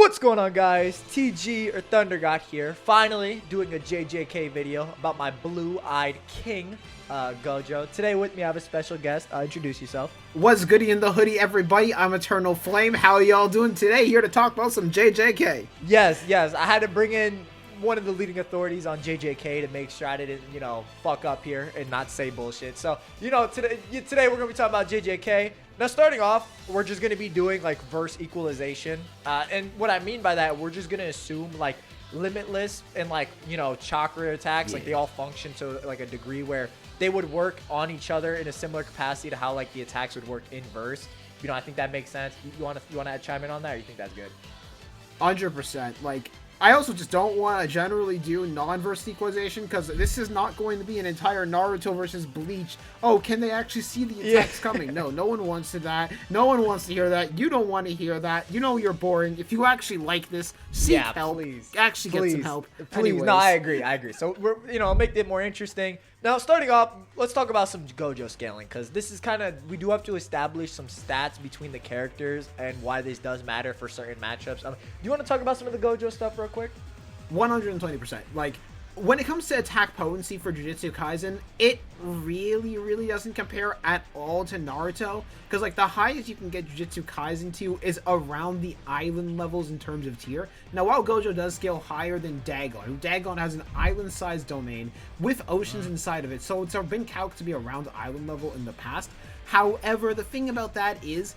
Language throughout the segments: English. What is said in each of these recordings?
What's going on, guys? TG or ThunderGod here, finally doing a JJK video about my blue-eyed king, Gojo. Today with me I have a special guest. Introduce yourself. What's goody in the hoodie, everybody? I'm Eternal Flame. How are y'all doing today? Here to talk about some JJK. Yes, I had to bring in one of the leading authorities on JJK to make sure I didn't, fuck up here and not say bullshit. So, today we're going to be talking about JJK. Now, starting off, we're just going to be doing, verse equalization. And what I mean by that, we're just going to assume, limitless and, chakra attacks, they all function to, a degree where they would work on each other in a similar capacity to how, the attacks would work in verse. I think that makes sense. You want to chime in on that, or you think that's good? 100%. I also just don't want to generally do non-verse equalization because this is not going to be an entire Naruto versus Bleach. Oh, can they actually see the attacks coming? No one wants to that. No one wants to hear that. You don't want to hear that. You know you're boring. If you actually like this, seek help. Please. Actually get some help. Please. Anyways. No, I agree. So we're make it more interesting. Now, starting off, let's talk about some Gojo scaling, because this is we do have to establish some stats between the characters and why this does matter for certain matchups. Do you want to talk about some of the Gojo stuff real quick? 120%. When it comes to attack potency for Jujutsu Kaisen, it really doesn't compare at all to Naruto. Because, the highest you can get Jujutsu Kaisen to is around the island levels in terms of tier. Now, while Gojo does scale higher than Dagon, Dagon has an island-sized domain with oceans inside of it, so it's been calculated to be around island level in the past. However, the thing about that is,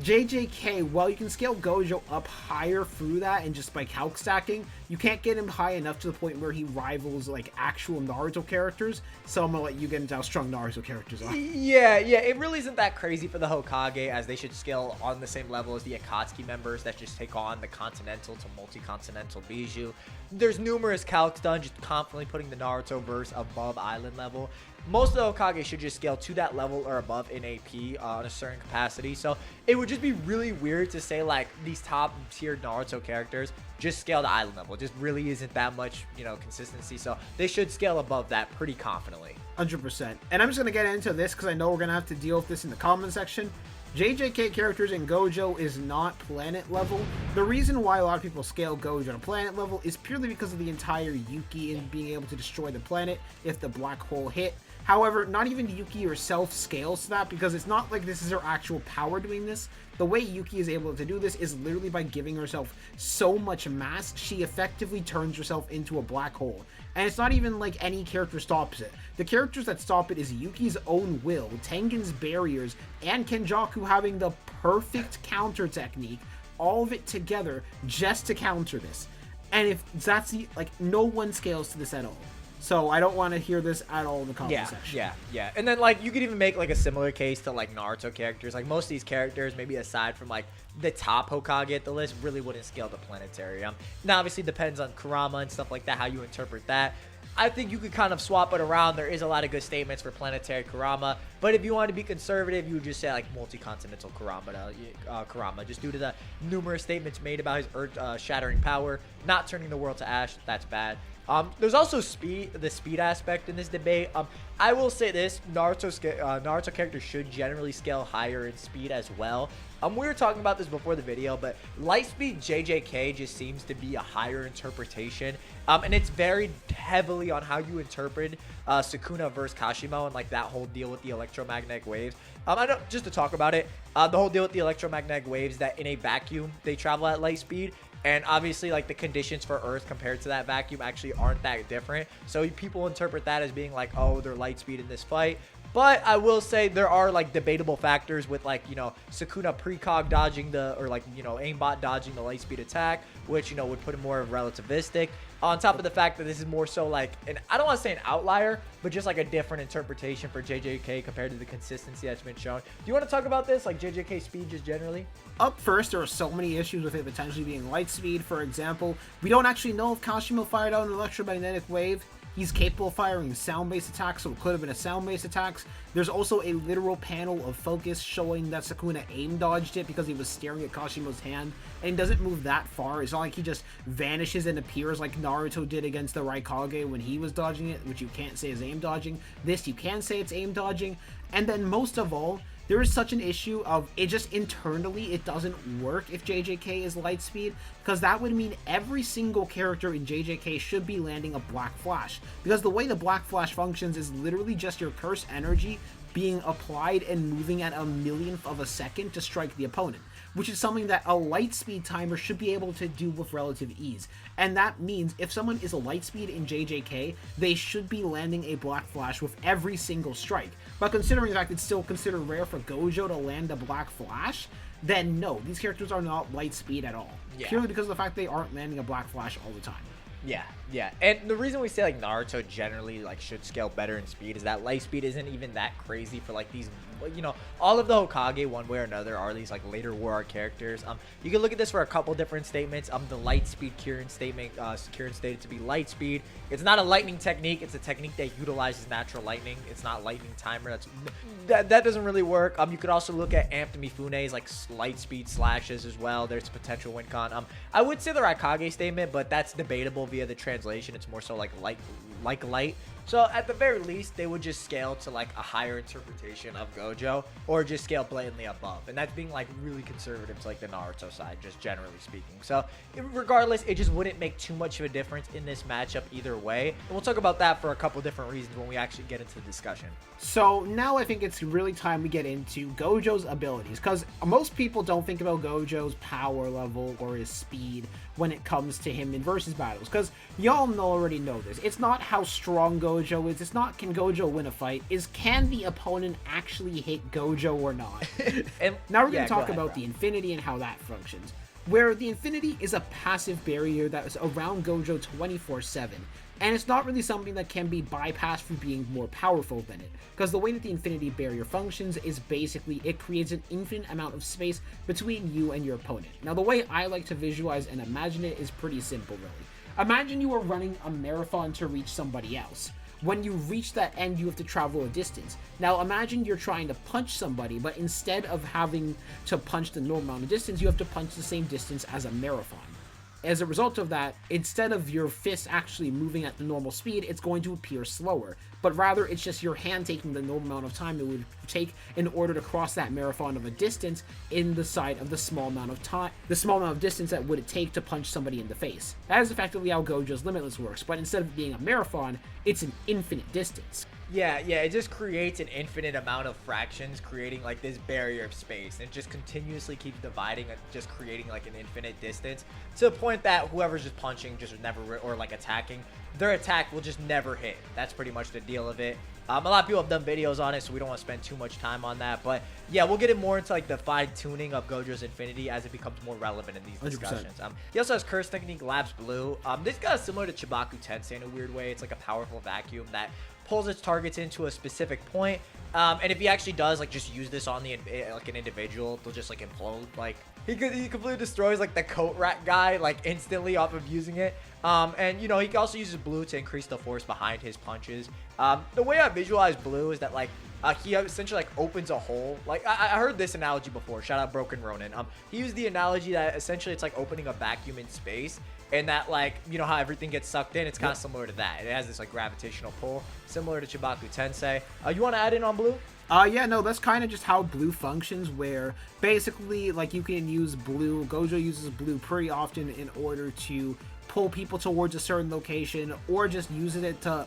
JJK, while you can scale Gojo up higher through that and just by calc stacking, you can't get him high enough to the point where he rivals actual Naruto characters. So I'm gonna let you get into how strong Naruto characters are. Yeah, it really isn't that crazy for the Hokage, as they should scale on the same level as the Akatsuki members that just take on the continental to multi-continental Bijou. There's numerous calcs done, just confidently putting the Naruto verse above island level. Most of the Hokage should just scale to that level or above in AP on a certain capacity. So it would just be really weird to say these top tier Naruto characters just scale to island level. It just really isn't that much, consistency. So they should scale above that pretty confidently. 100%. And I'm just going to get into this because I know we're going to have to deal with this in the comment section. JJK characters in Gojo is not planet level. The reason why a lot of people scale Gojo to planet level is purely because of the entire Yuki and being able to destroy the planet if the black hole hit. However, not even Yuki herself scales to that because it's not like this is her actual power doing this. The way Yuki is able to do this is literally by giving herself so much mass, she effectively turns herself into a black hole. And it's not even like any character stops it. The characters that stop it is Yuki's own will, Tengen's barriers, and Kenjaku having the perfect counter technique, all of it together just to counter this. And if that's no one scales to this at all. So I don't want to hear this at all in the comment section. Yeah. And then you could even make a similar case to Naruto characters. Most of these characters, maybe aside from the top Hokage at the list, really wouldn't scale to planetary. Now obviously it depends on Kurama and stuff like that, how you interpret that. I think you could kind of swap it around. There is a lot of good statements for planetary Kurama, but if you want to be conservative, you would just say multi-continental Kurama, just due to the numerous statements made about his earth-shattering power, not turning the world to ash. That's bad. There's also the speed aspect in this debate. I will say this, Naruto characters should generally scale higher in speed as well. We were talking about this before the video, but Lightspeed JJK just seems to be a higher interpretation. And it's very heavily on how you interpret Sukuna versus Kashimo and that whole deal with the electromagnetic waves. Just to talk about it, the whole deal with the electromagnetic waves, that in a vacuum they travel at light speed. And obviously, the conditions for Earth compared to that vacuum actually aren't that different. So people interpret that as being oh, they're light speed in this fight. But I will say there are debatable factors with Sukuna precog dodging aimbot dodging the light speed attack, which would put him more relativistic. On top of the fact that this is more so and I don't want to say an outlier, but just a different interpretation for JJK compared to the consistency that's been shown. Do you want to talk about this, JJK speed just generally? Up first, there are so many issues with it potentially being light speed. For example, we don't actually know if Kashimo fired out an electromagnetic wave. He's capable of firing sound-based attacks, so it could have been a sound-based attacks. There's also a literal panel of focus showing that Sukuna aim dodged it because he was staring at Kashimo's hand, and he doesn't move that far. It's not like he just vanishes and appears like Naruto did against the Raikage when he was dodging it, which you can't say is aim dodging. This, you can say it's aim dodging. And then most of all, there is such an issue of it just internally it doesn't work if JJK is light speed, because that would mean every single character in JJK should be landing a Black Flash, because the way the Black Flash functions is literally just your curse energy being applied and moving at a millionth of a second to strike the opponent, which is something that a light speed timer should be able to do with relative ease. And that means if someone is a light speed in JJK, they should be landing a Black Flash with every single strike. But considering the fact it's still considered rare for Gojo to land a Black Flash, then no, these characters are not light speed at all. Yeah. Purely because of the fact they aren't landing a Black Flash all the time. Yeah, and the reason we say like Naruto generally like should scale better in speed is that light speed isn't even that crazy for like these, you know, all of the Hokage one way or another are these like later war arc characters. You can look at this for a couple different statements. The light speed Kirin statement, Kirin stated to be light speed. It's not a lightning technique. It's a technique that utilizes natural lightning. It's not lightning timer. That doesn't really work. You could also look at Amped Mifune's like light speed slashes as well. There's potential win con. I would say the Raikage statement, but that's debatable via the translation. It's more so like light. So at the very least, they would just scale to like a higher interpretation of Gojo, or just scale blatantly above. And that's being like really conservative to like the Naruto side, just generally speaking. So regardless, it just wouldn't make too much of a difference in this matchup either way. And we'll talk about that for a couple different reasons when we actually get into the discussion. So now I think it's really time we get into Gojo's abilities, because most people don't think about Gojo's power level or his speed when it comes to him in versus battles, because y'all already know this. It's not how strong Gojo is, it's not can Gojo win a fight, is can the opponent actually hit Gojo or not. And now we're going to talk about the Infinity and how that functions, where the Infinity is a passive barrier that is around Gojo 24/7. And it's not really something that can be bypassed for being more powerful than it, because the way that the Infinity Barrier functions is basically it creates an infinite amount of space between you and your opponent. Now, the way I like to visualize and imagine it is pretty simple, really. Imagine you are running a marathon to reach somebody else. When you reach that end, you have to travel a distance. Now, imagine you're trying to punch somebody, but instead of having to punch the normal amount of distance, you have to punch the same distance as a marathon. As a result of that, instead of your fist actually moving at the normal speed, it's going to appear slower. But rather, it's just your hand taking the normal amount of time it would take in order to cross that marathon of a distance in the side of the small amount of distance that would it take to punch somebody in the face. That is effectively how Gojo's Limitless works, but instead of being a marathon, it's an infinite distance. Yeah, it just creates an infinite amount of fractions, creating like this barrier of space, and it just continuously keeps dividing and just creating like an infinite distance to the point that whoever's just punching just never, or like attacking, their attack will just never hit. That's pretty much the deal of it. A lot of people have done videos on it, so we don't want to spend too much time on that. But yeah, we'll get it more into like the fine-tuning of Gojo's Infinity as it becomes more relevant in these discussions. He also has Curse Technique Labs Blue. This guy is similar to Chibaku Tensei in a weird way. It's like a powerful vacuum that pulls its targets into a specific point. And if he actually does like just use this on the like an individual, they'll just like implode. Like he completely destroys like the coat rack guy like instantly off of using it. And you know, he also uses blue to increase the force behind his punches. The way I visualize blue is that like he essentially like opens a hole. Like I heard this analogy before. Shout out Broken Ronin. He used the analogy that essentially it's like opening a vacuum in space, and that like, you know how everything gets sucked in. It's kind of similar to that. It has this like gravitational pull, similar to Chibaku Tensei. You want to add in on blue? Yeah, no, that's kind of just how blue functions, where basically like you can use blue. Gojo uses blue pretty often in order to pull people towards a certain location, or just uses it to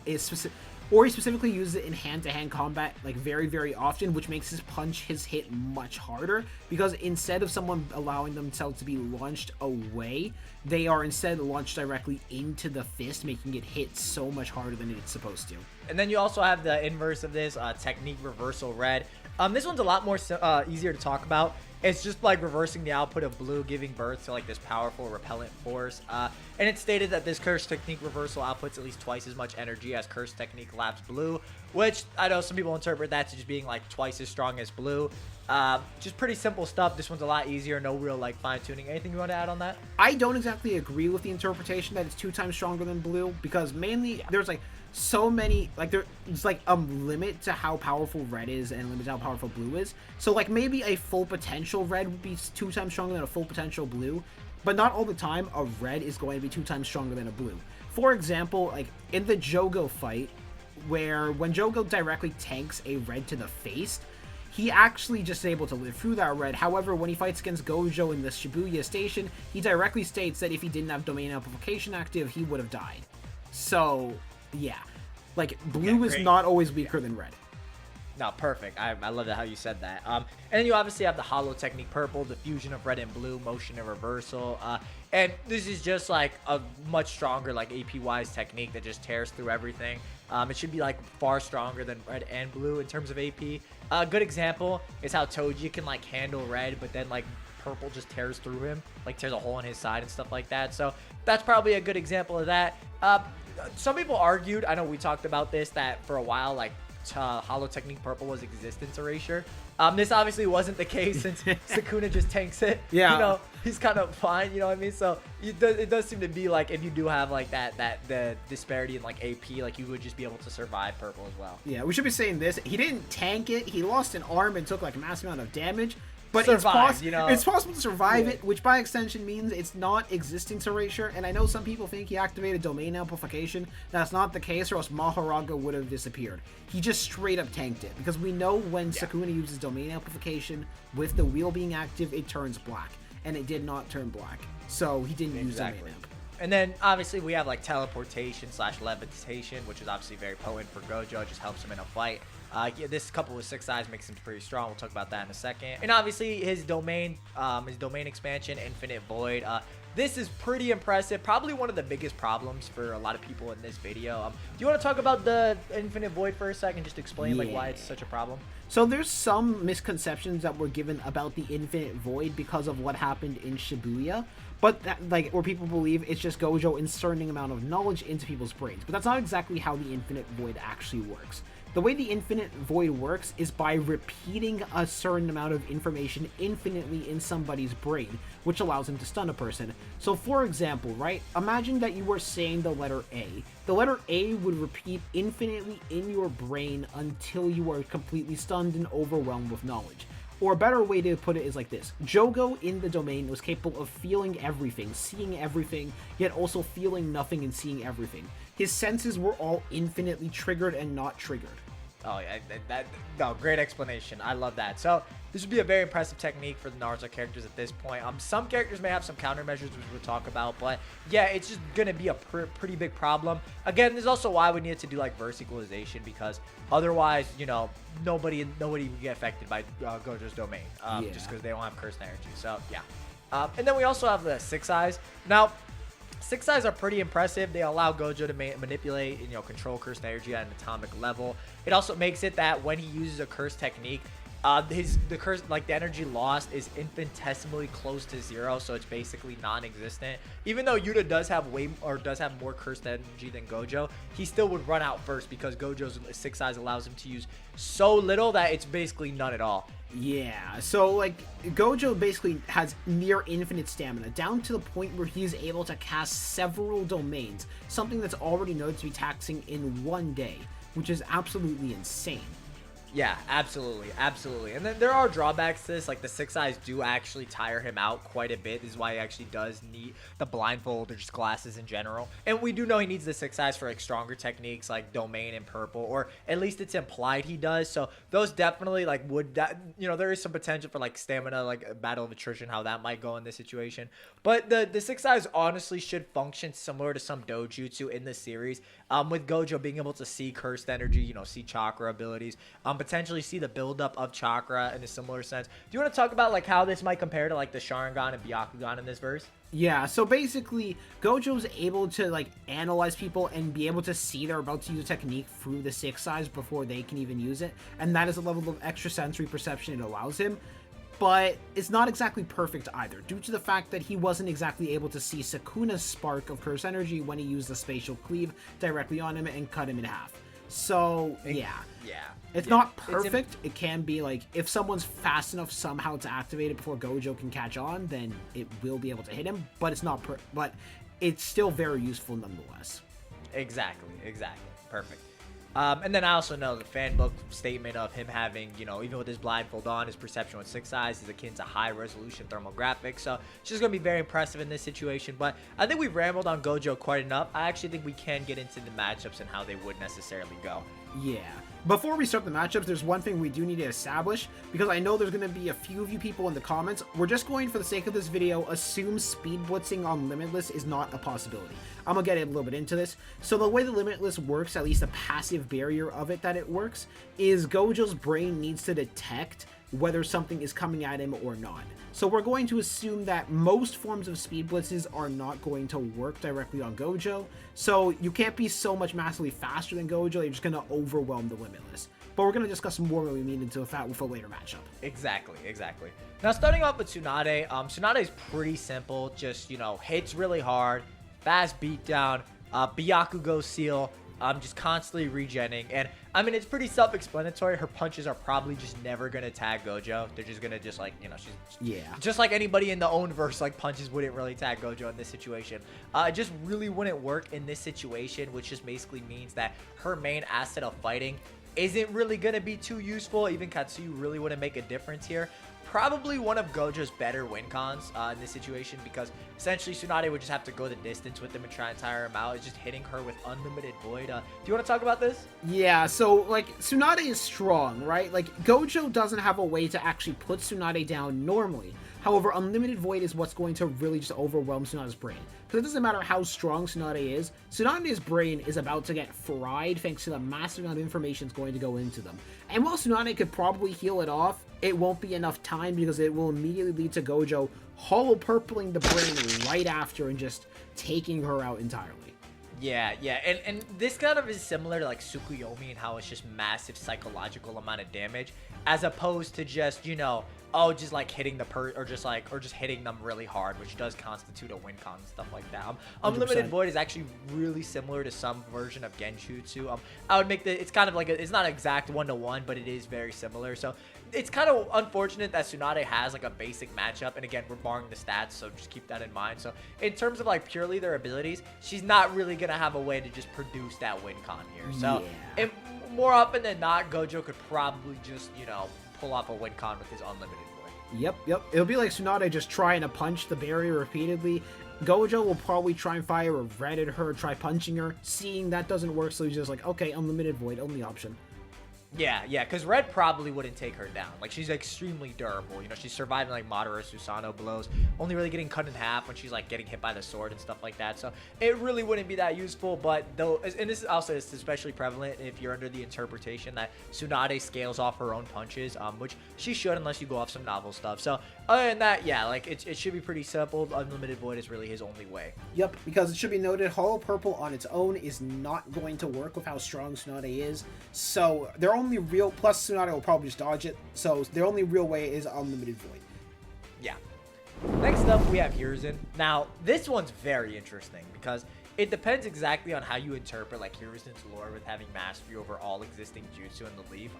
or he specifically uses it in hand-to-hand combat like very, very often, which makes his hit much harder, because instead of someone allowing themselves to be launched away, they are instead launched directly into the fist, making it hit so much harder than it's supposed to. And then you also have the inverse of this, Technique Reversal Red. This one's a lot more easier to talk about. It's just like reversing the output of blue, giving birth to like this powerful repellent force. And it's stated that this Curse Technique Reversal outputs at least twice as much energy as Curse Technique Labs Blue, which I know some people interpret that to just being like twice as strong as blue. Just pretty simple stuff. This one's a lot easier, no real like fine tuning. Anything you want to add on that? I don't exactly agree with the interpretation that it's 2 times stronger than blue, because mainly there's like so many, like there's like a limit to how powerful red is and a limit to how powerful blue is. So like maybe a full potential red would be 2 times stronger than a full potential blue, but not all the time a red is going to be 2 times stronger than a blue. For example, like in the Jogo fight, where when Jogo directly tanks a red to the face, he actually just able to live through that red. However, when he fights against Gojo in the Shibuya station, he directly states that if he didn't have domain amplification active, he would have died. So, yeah. Like, blue is not always weaker than red. No, perfect. I love that how you said that. And then you obviously have the hollow technique purple, the fusion of red and blue, motion and reversal. And this is just like a much stronger like AP-wise technique that just tears through everything. It should be like far stronger than red and blue in terms of AP. A good example is how Toji can like handle red, but then like purple just tears through him, like tears a hole in his side and stuff like that. So that's probably a good example of that. Some people argued, I know we talked about this, that for a while like hollow technique purple was existence erasure. This obviously wasn't the case since Sukuna just tanks it. Yeah, you know, he's kind of fine, you know what I mean? So it does seem to be like if you do have like the disparity in like AP, like you would just be able to survive purple as well. Yeah, we should be saying this. He didn't tank it. He lost an arm and took like a massive amount of damage. But it's possible to survive it, which by extension means it's not existence erasure. And I know some people think he activated domain amplification. That's not the case, or else Maharaga would have disappeared. He just straight up tanked it, because we know when Sukuna uses domain amplification with the wheel being active, it turns black, and it did not turn black. So he didn't use domain amp. And then obviously we have like teleportation / levitation, which is obviously very potent for Gojo. It just helps him in a fight. Yeah, this couple with 6 eyes makes him pretty strong. We'll talk about that in a second. And obviously his domain expansion, Infinite Void. This is pretty impressive. Probably one of the biggest problems for a lot of people in this video. Do you want to talk about the Infinite Void for a second? Just explain like why it's such a problem. So there's some misconceptions that were given about the Infinite Void because of what happened in Shibuya. But that, like, where people believe it's just Gojo inserting an amount of knowledge into people's brains. But that's not exactly how the Infinite Void actually works. The way the Infinite Void works is by repeating a certain amount of information infinitely in somebody's brain, which allows him to stun a person. So for example, right, imagine that you were saying the letter A. The letter A would repeat infinitely in your brain until you are completely stunned and overwhelmed with knowledge. Or a better way to put it is like this. Jogo in the domain was capable of feeling everything, seeing everything, yet also feeling nothing and seeing everything. His senses were all infinitely triggered and not triggered. Oh, yeah, no, great explanation. I love that. So this would be a very impressive technique for the Naruto characters at this point. Some characters may have some countermeasures, which we'll talk about, but yeah, it's just gonna be a pretty big problem. Again, this is also why we needed to do like verse equalization, because otherwise, you know, nobody would get affected by Gojo's domain, just because they don't have cursed energy. So yeah, and then we also have the 6 eyes. Now, 6 eyes are pretty impressive. They allow Gojo to manipulate and, you know, control cursed energy at an atomic level. It also makes it that when he uses a cursed technique, the energy lost is infinitesimally close to 0, so it's basically non-existent. Even though Yuta does have more cursed energy than Gojo, he still would run out first because Gojo's 6 eyes allows him to use so little that it's basically none at all. Yeah, so like Gojo basically has near infinite stamina, down to the point where he is able to cast several domains, something that's already known to be taxing in one day, which is absolutely insane. Yeah, absolutely. And then there are drawbacks to this, like the 6 eyes do actually tire him out quite a bit. This is why he actually does need the blindfold or just glasses in general. And we do know he needs the 6 eyes for like stronger techniques like domain and purple, or at least it's implied he does. So those definitely like there is some potential for like stamina, like a battle of attrition, how that might go in this situation. But the 6 eyes honestly should function similar to some dojutsu in this series, with Gojo being able to see cursed energy, you know, see chakra abilities, potentially see the buildup of chakra in a similar sense. Do you want to talk about like how this might compare to like the Sharingan and Byakugan in this verse? Yeah, so basically Gojo's able to like analyze people and be able to see they're about to use a technique through the 6 eyes before they can even use it, and that is a level of extrasensory perception it allows him. But it's not exactly perfect either, due to the fact that he wasn't exactly able to see Sukuna's spark of curse energy when he used the spatial cleave directly on him and cut him in half. So yeah. It's not perfect. It can be like, if someone's fast enough somehow to activate it before Gojo can catch on, then it will be able to hit him. But it's not but it's still very useful nonetheless. Exactly. Perfect. And then I also know the fan book statement of him having, you know, even with his blindfold on, his perception with 6 eyes is akin to high resolution thermal graphics. So it's just going to be very impressive in this situation. But I think we've rambled on Gojo quite enough. I actually think we can get into the matchups and how they would necessarily go. Yeah. Before we start the matchups, there's one thing we do need to establish, because I know there's going to be a few of you people in the comments. We're just going, for the sake of this video, assume speed blitzing on Limitless is not a possibility. I'm going to get a little bit into this. So the way the Limitless works, at least the passive barrier of it that it works, is Gojo's brain needs to detect whether something is coming at him or not. So we're going to assume that most forms of speed blitzes are not going to work directly on Gojo. So you can't be so much massively faster than Gojo, you're just going to overwhelm the Limitless. But we're going to discuss more when we meet into that with a later matchup. Exactly. Now, starting off with Tsunade, Tsunade is pretty simple. Just, hits really hard, fast beatdown, Byakugo seal, just constantly regenning. And, I mean, it's pretty self-explanatory. Her punches are probably just never going to tag Gojo. They're just going to she's... Yeah. Just like anybody in the own verse, punches wouldn't really tag Gojo in this situation. It just really wouldn't work in this situation, which just basically means that her main asset of fighting isn't really going to be too useful. Even Katsuyu really wouldn't make a difference here. Probably one of Gojo's better win cons in this situation, because essentially Tsunade would just have to go the distance with him and try and tire him out. It's just hitting her with unlimited void. Do you want to talk about this? Yeah, so Tsunade is strong, right? Gojo doesn't have a way to actually put Tsunade down normally. However, unlimited void is what's going to really just overwhelm Tsunade's brain. Because it doesn't matter how strong Tsunade is, Tsunade's brain is about to get fried thanks to the massive amount of information that's going to go into them. And while Tsunade could probably heal it off, it won't be enough time, because it will immediately lead to Gojo hollow purpling the brain right after and just taking her out entirely. Yeah, and this kind of is similar to Tsukuyomi and how it's just massive psychological amount of damage, as opposed to just, just hitting the or just hitting them really hard, which does constitute a win con and stuff like that. Unlimited 100%. Void is actually really similar to some version of Genjutsu. I would make it's kind of it's not exact 1-to-1, but it is very similar. So it's kind of unfortunate that Tsunade has a basic matchup, and again, we're barring the stats, so just keep that in mind. So in terms of purely their abilities, she's not really gonna have a way to just produce that win con here. So yeah. More often than not, Gojo could probably just pull off a win con with his unlimited void. Yep. It'll be like Tsunade just trying to punch the barrier repeatedly. Gojo will probably try and fire a red at her, try punching her. Seeing that doesn't work, so he's just okay, unlimited void, only option. Yeah, because Red probably wouldn't take her down. She's extremely durable. She's surviving moderate Susanoo blows, only really getting cut in half when she's getting hit by the sword and stuff like that. So it really wouldn't be that useful. But though, and this is also especially prevalent if you're under the interpretation that Tsunade scales off her own punches, which she should unless you go off some novel stuff. So other than that, yeah, it should be pretty simple. Unlimited Void is really his only way. Yep, because it should be noted, Hollow Purple on its own is not going to work with how strong Tsunade is. So their only real, plus Tsunade will probably just dodge it, so their only real way is Unlimited Void. Yeah. Next up, we have Hiruzen. Now, this one's very interesting because it depends exactly on how you interpret Hiruzen's lore with having mastery over all existing jutsu in the leaf.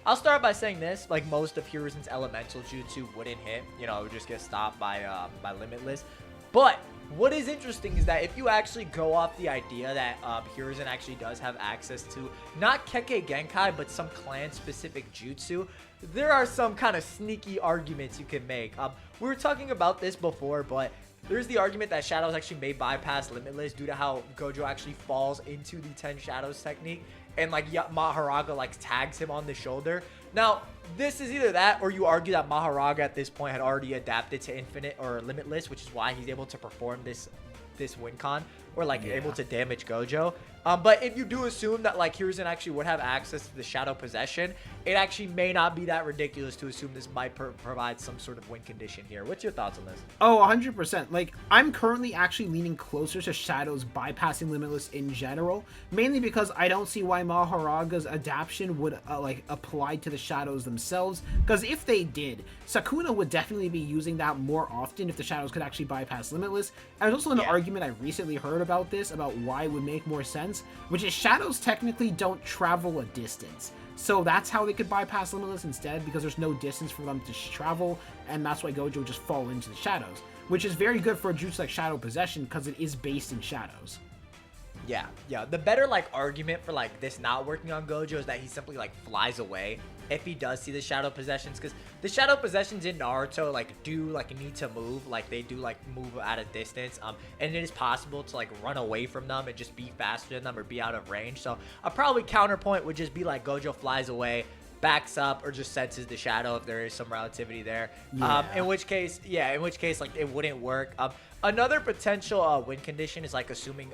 I'll start by saying this, most of Hiruzen's elemental jutsu wouldn't hit, it would just get stopped by Limitless. But what is interesting is that if you actually go off the idea that Hiruzen actually does have access to not Kekkei Genkai, but some clan-specific jutsu, there are some kind of sneaky arguments you can make. We were talking about this before, but there's the argument that Shadows actually may bypass Limitless due to how Gojo actually falls into the 10 Shadows technique, and Maharaga tags him on the shoulder. Now, this is either that, or you argue that Maharaga at this point had already adapted to Infinite or Limitless, which is why he's able to perform this win con, or able to damage Gojo. But if you do assume that Hiruzen actually would have access to the Shadow Possession, it actually may not be that ridiculous to assume this might provide some sort of win condition here. What's your thoughts on this? Oh, 100%. I'm currently actually leaning closer to Shadows bypassing Limitless in general, mainly because I don't see why Maharaga's adaptation would apply to the Shadows themselves, because if they did, Sukuna would definitely be using that more often if the Shadows could actually bypass Limitless. And there's also an argument I recently heard about this, about why it would make more sense, which is Shadows technically don't travel a distance. So that's how they could bypass Limitless instead, because there's no distance for them to travel, and that's why Gojo would just fall into the Shadows, which is very good for a jutsu like Shadow Possession, because it is based in Shadows. Yeah, yeah. The better like argument for like this not working on Gojo is that he simply like flies away if he does see the shadow possessions, because the shadow possessions in Naruto like do like need to move, like they do like move at a distance, and it is possible to like run away from them and just be faster than them or be out of range. So a probably counterpoint would just be like Gojo flies away, backs up, or just senses the shadow if there is some relativity there. In which case like it wouldn't work. Another potential win condition is like assuming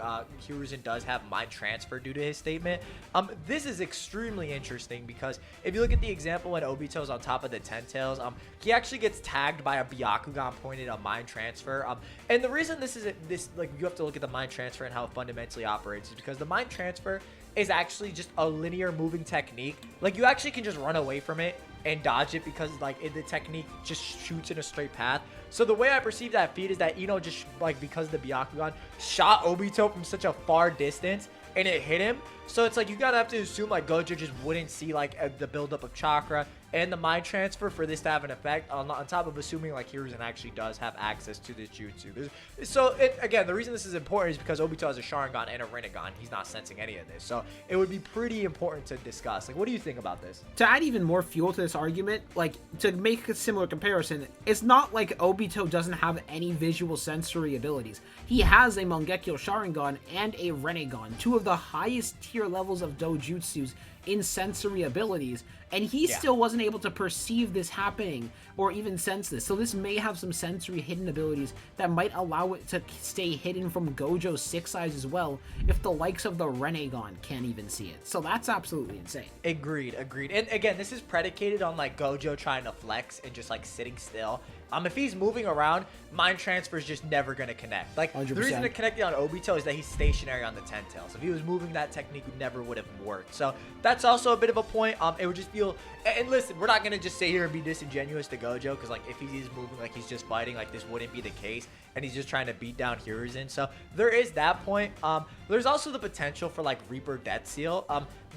Hiruzen does have mind transfer due to his statement. This is extremely interesting because if you look at the example when Obito's on top of the Ten Tails, he actually gets tagged by a Byakugan pointed on mind transfer. And the reason this like you have to look at the mind transfer and how it fundamentally operates is because the mind transfer is actually just a linear moving technique. Like you actually can just run away from it and dodge it because like the technique just shoots in a straight path. So the way I perceive that feat is that Ino just like because the Byakugan shot Obito from such a far distance and it hit him. So it's like you gotta have to assume like Gojo just wouldn't see like the buildup of chakra and the mind transfer for this to have an effect on top of assuming like Hiruzen actually does have access to this jutsu. So again, the reason this is important is because Obito has a Sharingan and a Rinnegan. He's not sensing any of this. So it would be pretty important to discuss. Like, what do you think about this? To add even more fuel to this argument, like to make a similar comparison, it's not like Obito doesn't have any visual sensory abilities. He has a Mangekyo Sharingan and a Rinnegan, two of the highest tier levels of dojutsus in sensory abilities, and he still wasn't able to perceive this happening or even sense this. So this may have some sensory hidden abilities that might allow it to stay hidden from Gojo's 6 eyes as well, if the likes of the Rinnegan can't even see it. So that's absolutely insane. Agreed. And again, this is predicated on like Gojo trying to flex and just like sitting still. If he's moving around, mind transfer is just never going to connect. Like 100%. The reason to connect it on Obito is that he's stationary on the Ten Tails. If he was moving, that technique never would have worked. So that's also a bit of a point. It would just feel, and listen, we're not going to just sit here and be disingenuous to Gojo, because like if he's moving like he's just fighting, like this wouldn't be the case, and he's just trying to beat down Hiruzen. So there is that point. There's also the potential for like Reaper Death Seal.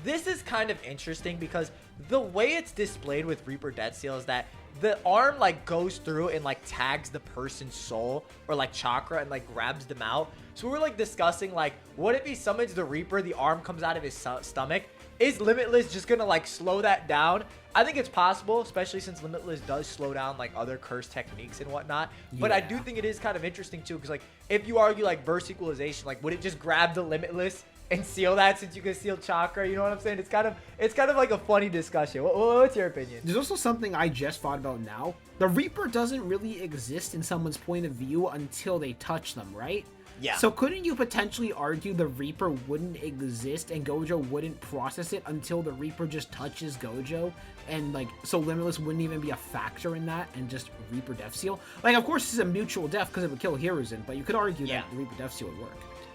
This is kind of interesting because the way it's displayed with Reaper Death Seal is that the arm like goes through and like tags the person's soul or like chakra and like grabs them out. So we're like discussing like, what if he summons the Reaper, the arm comes out of his stomach? Is Limitless just gonna like slow that down? I think it's possible, especially since Limitless does slow down like other curse techniques and whatnot. But I do think it is kind of interesting too, because like if you argue like burst equalization, like would it just grab the Limitless and seal that since you can seal chakra? You know what I'm saying? It's kind of like a funny discussion. What's your opinion? There's also something I just thought about now. The Reaper doesn't really exist in someone's point of view until they touch them, right? Yeah. So couldn't you potentially argue the Reaper wouldn't exist and Gojo wouldn't process it until the Reaper just touches Gojo? And like, so Limitless wouldn't even be a factor in that and just Reaper Death Seal? Like, of course, this is a mutual death because it would kill Hiruzen, but you could argue that the Reaper Death Seal would work.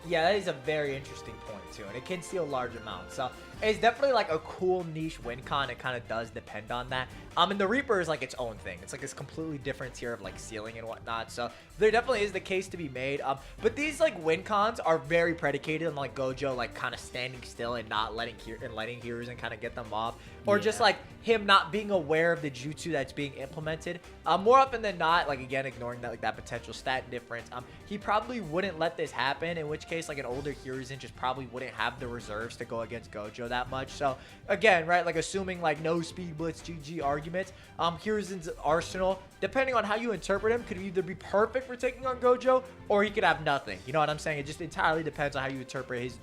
Yeah, that is a very interesting point too, and it can steal large amounts. So it's definitely like a cool niche win con. It kind of does depend on that. And the Reaper is like its own thing. It's like this completely different tier of like sealing and whatnot. So there definitely is the case to be made. But these like win cons are very predicated on like Gojo like kind of standing still and not letting Hiruzen kind of get them off, or just like him not being aware of the jutsu that's being implemented. More often than not, like again ignoring that like that potential stat difference, he probably wouldn't let this happen. In which case, like an older Hiruzen just probably wouldn't have the reserves to go against Gojo that much. So again, right, like assuming like no speed blitz GG arguments, Hiruzen's arsenal, depending on how you interpret him, could either be perfect for taking on Gojo or he could have nothing. You know what I'm saying? It just entirely depends on how you interpret his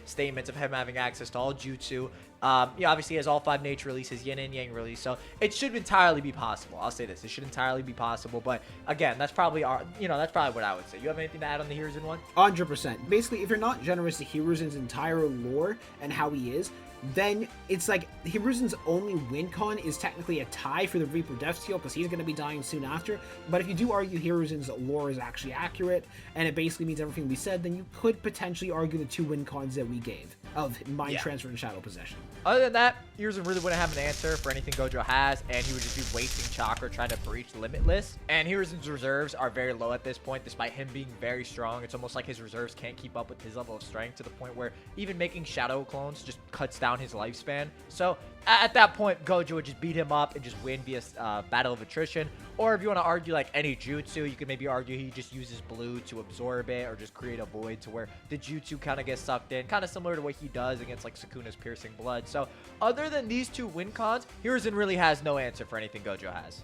statements of him having access to all jutsu. Obviously he has all 5 nature releases, yin and yang release, so it should entirely be possible. I'll say this, it should entirely be possible, but again, that's probably that's probably what I would say. You have anything to add on the Hiruzen one? 100%. Basically, if you're not generous to Hiruzen's entire lore and how he is, then it's like Hiruzen's only win con is technically a tie for the Reaper Death Seal because he's going to be dying soon after. But if you do argue Hiruzen's lore is actually accurate and it basically means everything we said, then you could potentially argue the 2 win cons that we gave of Mind Transfer and Shadow Possession. Other than that, Hiruzen really wouldn't have an answer for anything Gojo has, and he would just be wasting chakra trying to breach Limitless. And Hiruzen's reserves are very low at this point, despite him being very strong. It's almost like his reserves can't keep up with his level of strength, to the point where even making shadow clones just cuts down his lifespan. So at that point, Gojo would just beat him up and just win via battle of attrition. Or if you want to argue like any jutsu, you could maybe argue he just uses blue to absorb it or just create a void to where the jutsu kind of gets sucked in, kind of similar to what he does against like Sukuna's piercing blood. So other than these two win cons, Hiruzen really has no answer for anything Gojo has.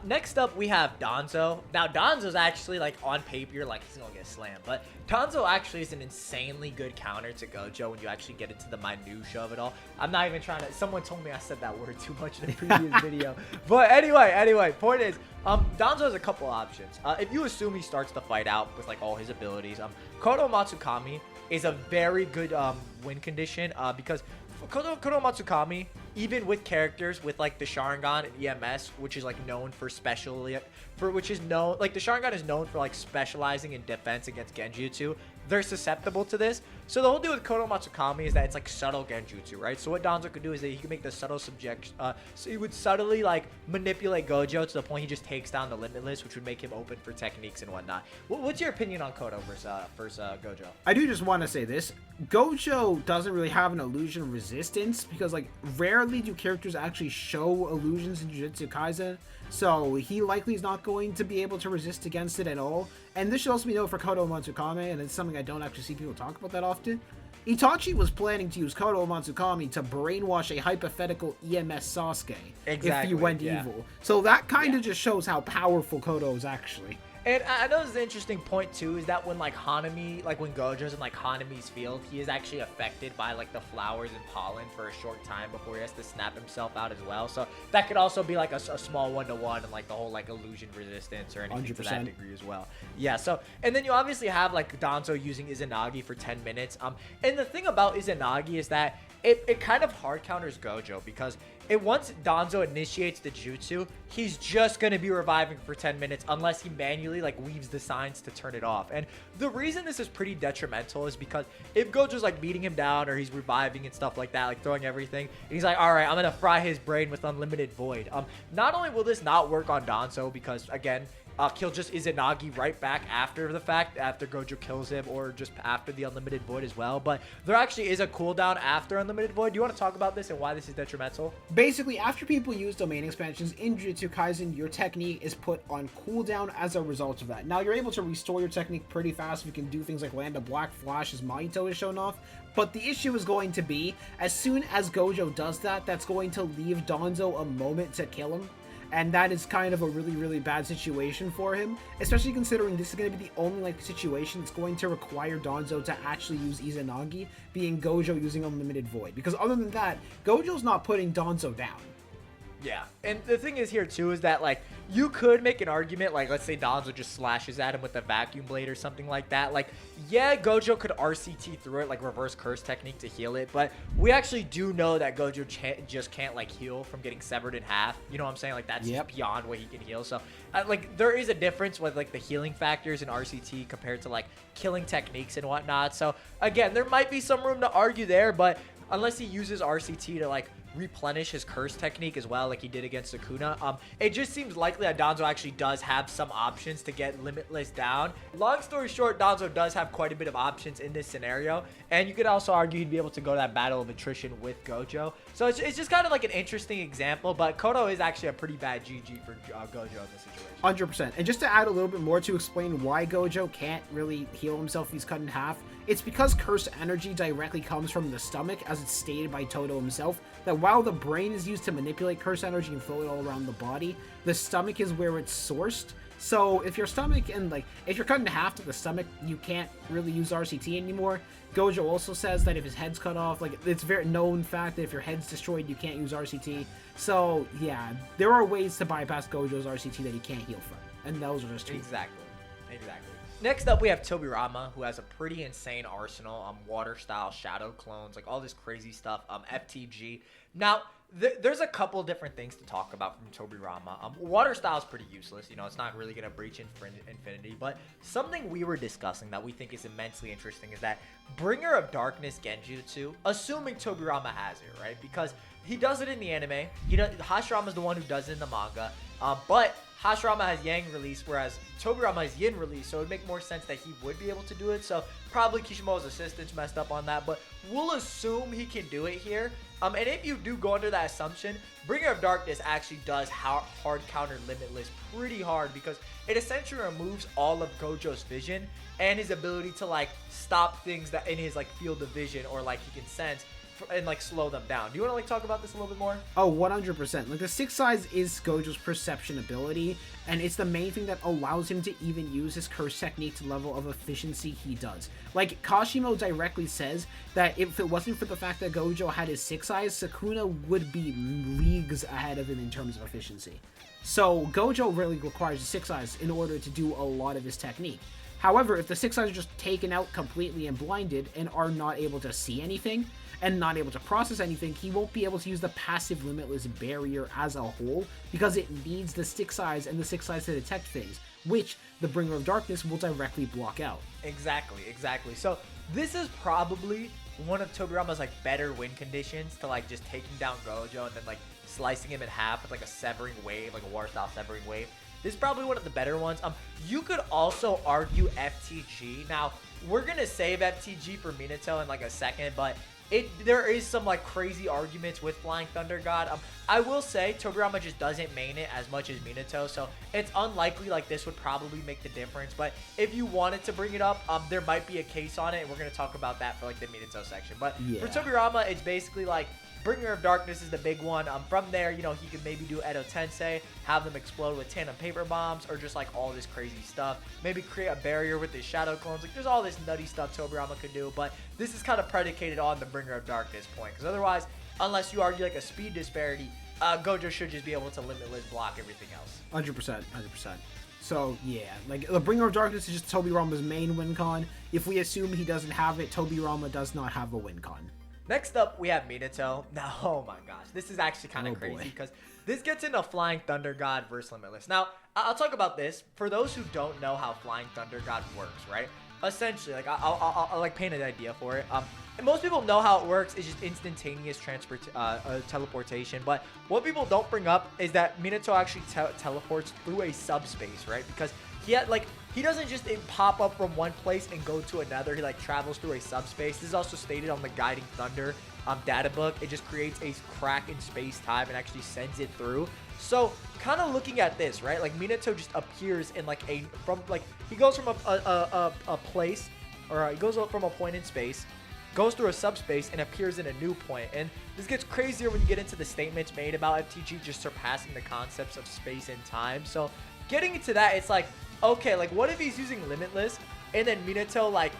Next up, we have Danzo. Now, Danzo's actually, like, on paper, you're like, he's gonna get slammed. But Danzo actually is an insanely good counter to Gojo when you actually get into the minutia of it all. I'm not even trying to... Someone told me I said that word too much in a previous video. But anyway, point is, Danzo has a couple options. If you assume he starts the fight out with, like, all his abilities, Kodo Matsukami is a very good win condition because... Kodo Matsukami, even with characters with like the Sharingan and EMS, which is like known for the Sharingan is known for like specializing in defense against Genjutsu. They're susceptible to this. So the whole deal with Kodo Matsukami is that it's like subtle Genjutsu, right? So what Danzo could do is that he could make the subtle so he would subtly like manipulate Gojo to the point he just takes down the Limitless, which would make him open for techniques and whatnot. What's your opinion on Kodo versus Gojo? I do just want to say this. Gojo doesn't really have an illusion resistance because like rarely do characters actually show illusions in Jujutsu Kaisen. So he likely is not going to be able to resist against it at all. And this should also be known for Kodo Matsukami, and it's something I don't actually see people talk about that often. Itachi was planning to use Kodo Matsukami to brainwash a hypothetical EMS Sasuke if he went evil. So that kind of just shows how powerful Kodo is actually. And I know this is an interesting point too, is that when like Hanami, like when Gojo's in like Hanami's field, he is actually affected by like the flowers and pollen for a short time before he has to snap himself out as well. So that could also be like a small 1-to-1 and like the whole like illusion resistance or anything 100%. To that degree as well. Yeah, so, and then you obviously have like Danzo using Izanagi for 10 minutes. And the thing about Izanagi is that it kind of hard counters Gojo because once Danzo initiates the jutsu, he's just going to be reviving for 10 minutes unless he manually like weaves the signs to turn it off. And the reason this is pretty detrimental is because if Gojo's like beating him down or he's reviving and stuff like that, like throwing everything, and he's like, all right, I'm going to fry his brain with unlimited void. Not only will this not work on Danzo because, again, he'll just Izanagi right back after the fact, after Gojo kills him, or just after the Unlimited Void as well. But there actually is a cooldown after Unlimited Void. Do you want to talk about this and why this is detrimental? Basically, after people use domain expansions in Jujutsu Kaisen, your technique is put on cooldown as a result of that. Now, you're able to restore your technique pretty fast if you can do things like land a Black Flash as Mahito has shown off. But the issue is going to be, as soon as Gojo does that, that's going to leave Danzo a moment to kill him. And that is kind of a really, really bad situation for him, especially considering this is going to be the only like situation that's going to require Danzo to actually use Izanagi, being Gojo using Unlimited Void. Because other than that, Gojo's not putting Danzo down. Yeah, and the thing is here too is that like you could make an argument like let's say Danzo just slashes at him with a vacuum blade or something like that. Like yeah, Gojo could RCT through it like reverse curse technique to heal it, but we actually do know that Gojo just can't like heal from getting severed in half. You know what I'm saying? Like that's beyond what he can heal. So like there is a difference with like the healing factors in RCT compared to like killing techniques and whatnot. So again, there might be some room to argue there, but unless he uses RCT to like replenish his curse technique as well like he did against Sukuna, it just seems likely that Danzo actually does have some options to get Limitless down. Long story short, Danzo does have quite a bit of options in this scenario, and you could also argue he'd be able to go to that battle of attrition with Gojo. So it's just kind of like an interesting example, but Kodo is actually a pretty bad GG for Gojo in this situation. 100%. And just to add a little bit more to explain why Gojo can't really heal himself if he's cut in half, it's because cursed energy directly comes from the stomach, as it's stated by Todo himself, that while the brain is used to manipulate cursed energy and flow it all around the body, the stomach is where it's sourced. So if your stomach and like if you're cut in half to the stomach, you can't really use RCT anymore. Gojo also says that if his head's cut off, like it's very known fact that if your head's destroyed, you can't use RCT. So yeah, there are ways to bypass Gojo's RCT that he can't heal from, and those are just two. Exactly. Next up, we have Tobirama, who has a pretty insane arsenal, water-style shadow clones, like all this crazy stuff, FTG. Now, there's a couple different things to talk about from Tobirama. Water style is pretty useless. You know, it's not really going to breach infinity. But something we were discussing that we think is immensely interesting is that Bringer of Darkness Genjutsu, assuming Tobirama has it, right? Because he does it in the anime. Hashirama is the one who does it in the manga. But Hashirama has Yang release, whereas Tobirama has Yin release, so it would make more sense that he would be able to do it. So probably Kishimoto's assistants messed up on that, but we'll assume he can do it here. And if you do go under that assumption, Bringer of Darkness actually does hard counter Limitless pretty hard, because it essentially removes all of Gojo's vision and his ability to like stop things that in his like field of vision, or like he can sense, and like slow them down. Do you want to like talk about this a little bit more? Oh, 100%. Like the Six Sides is Gojo's perception ability, and it's the main thing that allows him to even use his curse technique to the level of efficiency he does. Like Kashimo directly says that if it wasn't for the fact that Gojo had his Six Eyes, Sukuna would be leagues ahead of him in terms of efficiency. So Gojo really requires the Six Eyes in order to do a lot of his technique. However, if the Six Eyes are just taken out completely and blinded and are not able to see anything, and not able to process anything, he won't be able to use the passive Limitless barrier as a whole, because it needs the Six Eyes and the Six Eyes to detect things, which the Bringer of Darkness will directly block out. Exactly. So this is probably one of Tobirama's like better win conditions, to like just taking down Gojo and then like slicing him in half with like a severing wave, like a war style severing wave. This is probably one of the better ones. You could also argue FTG. Now, we're gonna save FTG for Minato in like a second, but there is some like crazy arguments with Flying ThunderGod. I will say Tobirama just doesn't main it as much as Minato, so it's unlikely like this would probably make the difference. But if you wanted to bring it up, there might be a case on it, and we're gonna talk about that for like the Minato section. But for Tobirama, it's basically like Bringer of Darkness is the big one. From there, you know, he could maybe do Edo Tensei, have them explode with tandem paper bombs, or just like all this crazy stuff. Maybe create a barrier with his shadow clones. Like, there's all this nutty stuff Tobirama could do, but this is kind of predicated on the Bringer of Darkness point, because otherwise, unless you argue like a speed disparity, Gojo should just be able to limitless block everything else. 100%. So yeah, like the Bringer of Darkness is just Tobirama's main win con. If we assume he doesn't have it, Tobirama does not have a win con. Next up, we have Minato. Now, oh my gosh, this is actually kind of crazy, because this gets into Flying ThunderGod versus Limitless. Now, I'll talk about this. For those who don't know how Flying ThunderGod works, right? Essentially, like I'll like paint an idea for it. And most people know how it works. It's just instantaneous teleportation. But what people don't bring up is that Minato actually teleports through a subspace, right? Because he doesn't just pop up from one place and go to another. He like travels through a subspace. This is also stated on the Guiding Thunder data book. It just creates a crack in space-time and actually sends it through. So kind of looking at this, right? Like Minato just appears in like he goes from a place, or he goes from a point in space, goes through a subspace, and appears in a new point. And this gets crazier when you get into the statements made about FTG just surpassing the concepts of space and time. So getting into that, it's like, okay, like what if he's using Limitless, and then Minato like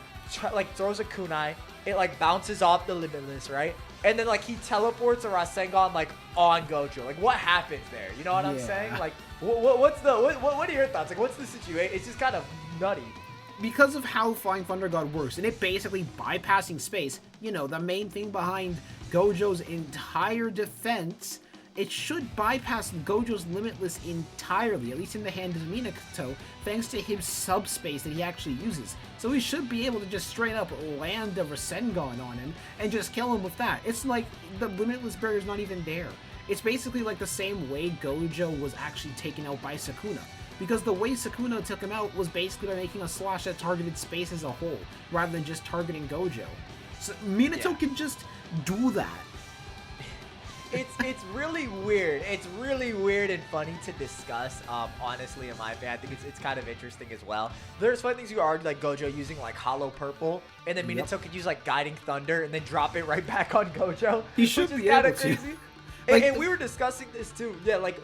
throws a kunai, it like bounces off the Limitless, right? And then like he teleports a Rasengan like on Gojo. Like what happens there? You know what I'm saying? Like what are your thoughts? Like what's the situation? It's just kind of nutty. Because of how Flying ThunderGod works, and it basically bypassing space, you know, the main thing behind Gojo's entire defense, it should bypass Gojo's Limitless entirely, at least in the hands of Minato, thanks to his subspace that he actually uses. So he should be able to just straight up land a Rasengan on him and just kill him with that. It's like the Limitless barrier is not even there. It's basically like the same way Gojo was actually taken out by Sukuna. Because the way Sukuna took him out was basically by making a slash that targeted space as a whole, rather than just targeting Gojo. So Minato can just do that. It's really weird. It's really weird and funny to discuss. Honestly, in my opinion, I think it's kind of interesting as well. There's fun things you argue, like Gojo using like Hollow Purple, and then Minato could use like Guiding Thunder and then drop it right back on Gojo. He should be able to. Like, and we were discussing this too. Yeah, like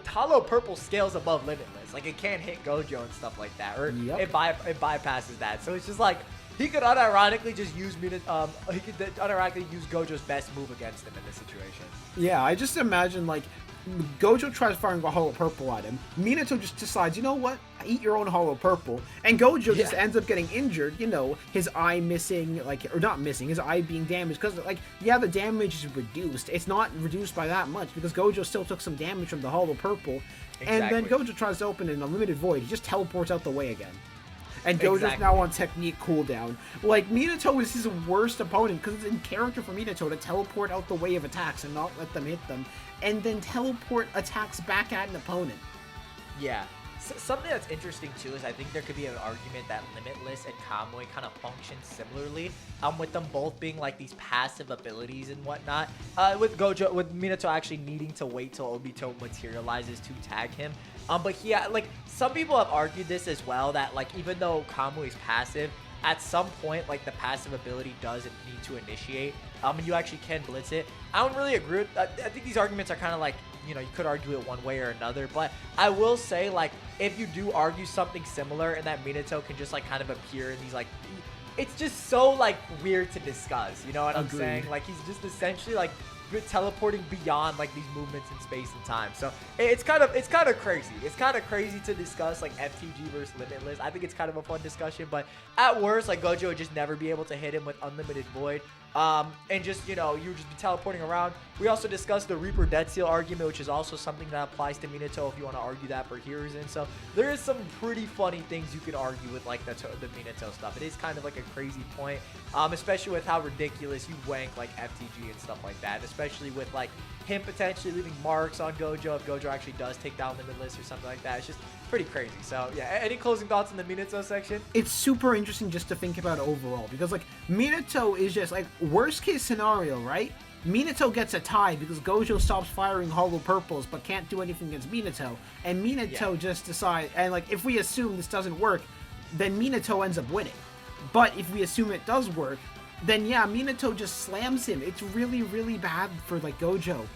Hollow Purple scales above Limitless. Like it can't hit Gojo and stuff like that, or it bypasses that. So it's just like he could unironically just use unironically use Gojo's best move against him in this situation. Yeah, I just imagine like Gojo tries firing a Hollow Purple at him. Minato just decides, you know what? Eat your own Hollow Purple. And Gojo just ends up getting injured, you know, his eye missing, like, or not missing, his eye being damaged. Because, like, yeah, the damage is reduced. It's not reduced by that much because Gojo still took some damage from the Hollow Purple. Exactly. And then Gojo tries to open an unlimited void. He just teleports out the way again. And Gojo's now on technique cooldown. Like, Minato is his worst opponent because it's in character for Minato to teleport out the way of attacks and not let them hit them, and then teleport attacks back at an opponent. Yeah. Something that's interesting too is I think there could be an argument that Limitless and Kamui kind of function similarly, with them both being like these passive abilities and whatnot. With Minato actually needing to wait till Obito materializes to tag him. But yeah, like some people have argued this as well, that like even though Kamui is passive, at some point like the passive ability doesn't need to initiate, and you actually can blitz it. I don't really agree with I think these arguments are kind of like, you know, you could argue it one way or another, but I will say, like, if you do argue something similar and that Minato can just like kind of appear in these like, it's just so like weird to discuss, you know what I'm saying? Like he's just essentially like teleporting beyond like these movements in space and time. So it's kind of crazy. It's kind of crazy to discuss like FTG versus Limitless. I think it's kind of a fun discussion, but at worst, like Gojo would just never be able to hit him with Unlimited Void. And just, you know, you would just be teleporting around. We also discussed the Reaper Dead Seal argument, which is also something that applies to Minato if you want to argue that for Hiruzen. So there is some pretty funny things you could argue with like the Minato stuff. It is kind of like a crazy point, especially with how ridiculous you wank like FTG and stuff like that, especially with like him potentially leaving marks on Gojo if Gojo actually does take down Limitless or something like that. It's just pretty crazy. So yeah, any closing thoughts in the Minato section? It's super interesting just to think about overall, because like Minato is just like worst case scenario, right? Minato gets a tie because Gojo stops firing hollow purples but can't do anything against Minato, and Minato just decides, and like if we assume this doesn't work, then Minato ends up winning. But if we assume it does work, then yeah, Minato just slams him. It's really, really bad for like Gojo,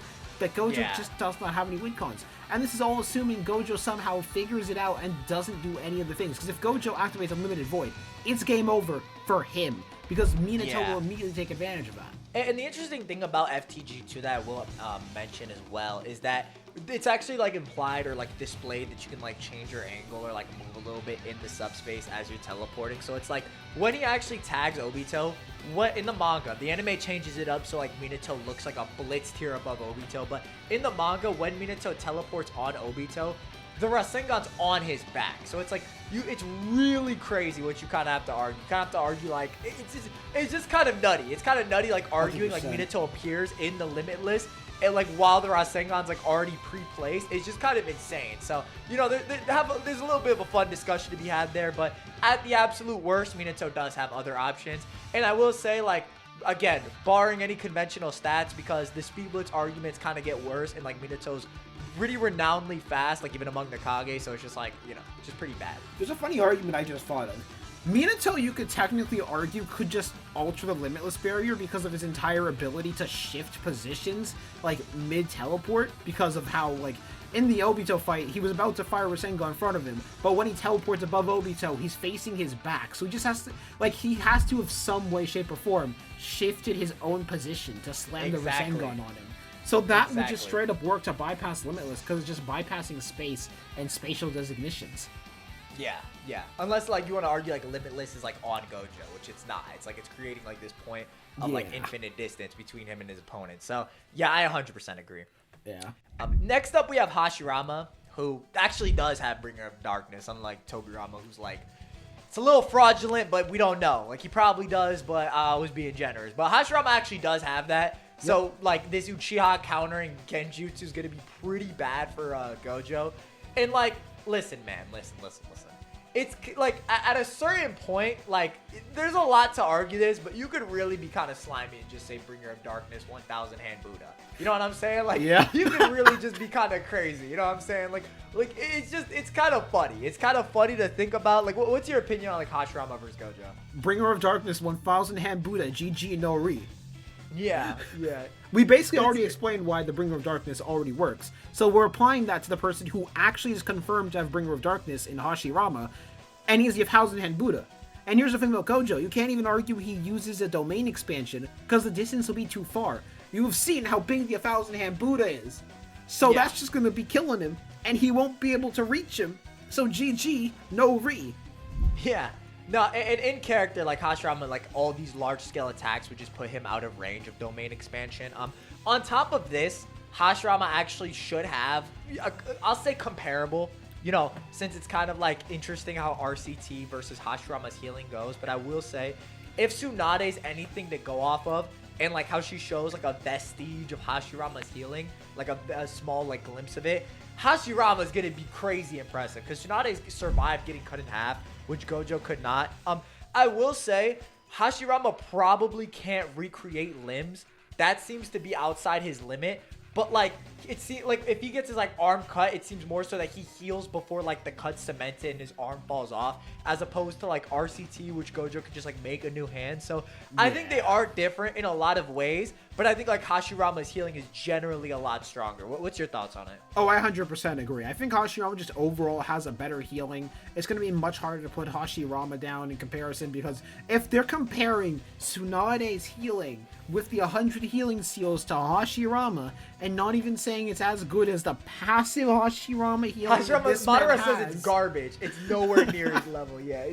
that Gojo just does not have any win cons. And this is all assuming Gojo somehow figures it out and doesn't do any of the things. Because if Gojo activates Unlimited Void, it's game over for him, because Minato will immediately take advantage of that. And the interesting thing about FTG too that I will mention as well is that it's actually like implied or like displayed that you can like change your angle or like move a little bit in the subspace as you're teleporting. So it's like when he actually tags Obito, what in the manga, the anime changes it up so like Minato looks like a blitz tier above Obito, but in the manga when Minato teleports on Obito, the Rasengan's on his back. So it's like it's really crazy what you kind of have to argue. You kind of have to argue like it's just kind of nutty. It's kind of nutty like arguing 100%. Like Minato appears in the Limitless and like while the Rasengan's like already pre-placed. It's just kind of insane. So, you know, there's a little bit of a fun discussion to be had there, but at the absolute worst, Minato does have other options. And I will say, like, again, barring any conventional stats, because the speed blitz arguments kind of get worse and like Minato's pretty renownedly fast, like even among the Kage, so it's just like, you know, just pretty bad. There's a funny argument I just thought of. Minato, you could technically argue, could just alter the Limitless barrier because of his entire ability to shift positions, like mid-teleport, because of how, like, in the Obito fight, he was about to fire Rasengan in front of him, but when he teleports above Obito, he's facing his back, so he just has to, like, he has to have some way, shape, or form shifted his own position to slam the Rasengan on him. So that would just straight up work to bypass Limitless, because it's just bypassing space and spatial designations. Yeah. Unless, like, you want to argue, like, Limitless is, like, on Gojo, which it's not. It's, like, it's creating, like, this point of, like, infinite distance between him and his opponent. So, yeah, I 100% agree. Yeah. Next up, we have Hashirama, who actually does have Bringer of Darkness, unlike Tobirama, who's, like, it's a little fraudulent, but we don't know. Like, he probably does, but I was being generous. But Hashirama actually does have that. So, like, this Uchiha countering Genjutsu is going to be pretty bad for Gojo. And, like, listen, man, listen. It's, like, at a certain point, like, there's a lot to argue this, but you could really be kind of slimy and just say Bringer of Darkness, 1,000 Hand Buddha. You know what I'm saying? Like, you could really just be kind of crazy. You know what I'm saying? Like, it's kind of funny. It's kind of funny to think about. Like, what's your opinion on, like, Hashirama versus Gojo? Bringer of Darkness, 1,000 Hand Buddha, GG no Ri. Yeah. We basically already explained why the Bringer of Darkness already works. So we're applying that to the person who actually is confirmed to have Bringer of Darkness in Hashirama, and he's the 1,000 Hand Buddha. And here's the thing about Gojo, you can't even argue he uses a domain expansion, because the distance will be too far. You've seen how big the 1,000 Hand Buddha is. So that's just going to be killing him, and he won't be able to reach him. So GG, no Ri. Yeah. No, and in character, like Hashirama, like all these large-scale attacks would just put him out of range of domain expansion. On top of this, Hashirama actually should have, I'll say comparable, you know, since it's kind of like interesting how RCT versus Hashirama's healing goes. But I will say, if Tsunade is anything to go off of, and like how she shows like a vestige of Hashirama's healing, like a small like glimpse of it, Hashirama's gonna be crazy impressive because Tsunade survived getting cut in half, which Gojo could not. I will say Hashirama probably can't recreate limbs. That seems to be outside his limit. But like it seems like if he gets his like arm cut, it seems more so that he heals before like the cut's cemented and his arm falls off, as opposed to like RCT, which Gojo could just like make a new hand. So I think they are different in a lot of ways, but I think like Hashirama's healing is generally a lot stronger. What's your thoughts on it? Oh, I 100% agree. I think Hashirama just overall has a better healing. It's going to be much harder to put Hashirama down in comparison, because if they're comparing Tsunade's healing with the 100 healing seals to Hashirama, and not even saying it's as good as the passive Hashirama healing, Madara says it's garbage. It's nowhere near his level. Yeah,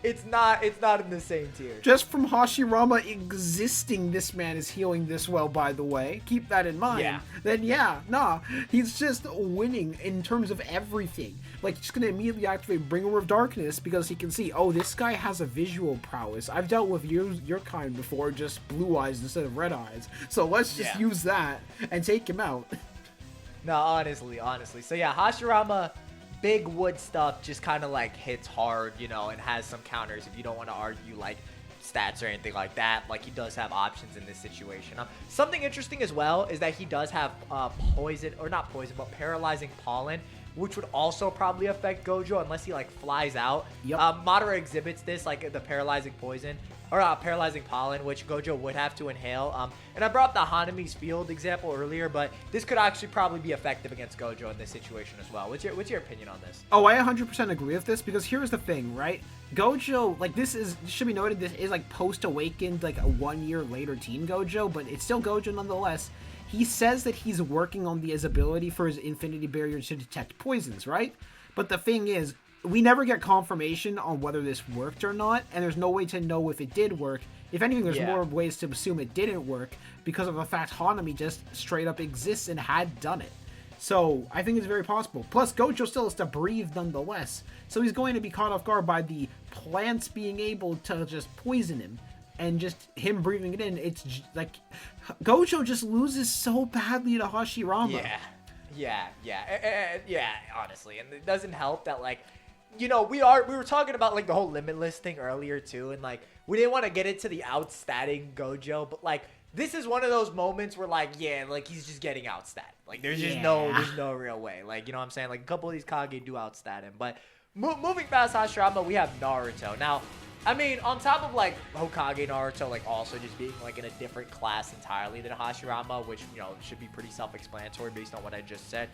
it's not in the same tier. Just from Hashirama existing, this man is healing this well, by the way. Keep that in mind. Yeah. Then he's just winning in terms of everything. Like, he's gonna immediately activate Bringer of Darkness because he can see, oh, this guy has a visual prowess. I've dealt with your kind before, just blue eyes instead of red eyes. So let's just use that and take him out. No, honestly. So yeah, Hashirama, big wood stuff just kind of like hits hard, you know, and has some counters if you don't want to argue like stats or anything like that. Like, he does have options in this situation. Something interesting as well is that he does have paralyzing pollen, which would also probably affect Gojo unless he like flies out. Yep. Madara exhibits this, like the paralyzing poison or paralyzing pollen, which Gojo would have to inhale. And I brought up the Hanami's field example earlier, but this could actually probably be effective against Gojo in this situation as well. What's your opinion on this? Oh, I 100% agree with this, because here's the thing, right? Gojo, like, should be noted, this is like post-awakened, like a 1 year later Teen Gojo, but it's still Gojo nonetheless. He says that he's working on his ability for his Infinity Barrier to detect poisons, right? But the thing is, we never get confirmation on whether this worked or not, and there's no way to know if it did work. If anything, there's more ways to assume it didn't work because of the fact Hanami just straight up exists and had done it. So I think it's very possible. Plus, Gojo still has to breathe nonetheless, so he's going to be caught off guard by the plants being able to just poison him. And just him breathing it in, it's like Gojo just loses so badly to Hashirama. Yeah, honestly. And it doesn't help that, like, you know, we were talking about like the whole limitless thing earlier too, and like we didn't want to get into the outstatting Gojo, but like this is one of those moments where like, yeah, like he's just getting outstat. Like there's just there's no real way. Like, you know what I'm saying? Like a couple of these Kage do outstat him. But moving past Hashirama, we have Naruto. Now, I mean, on top of like Hokage Naruto, like also just being like in a different class entirely than Hashirama, which, you know, should be pretty self-explanatory based on what I just said.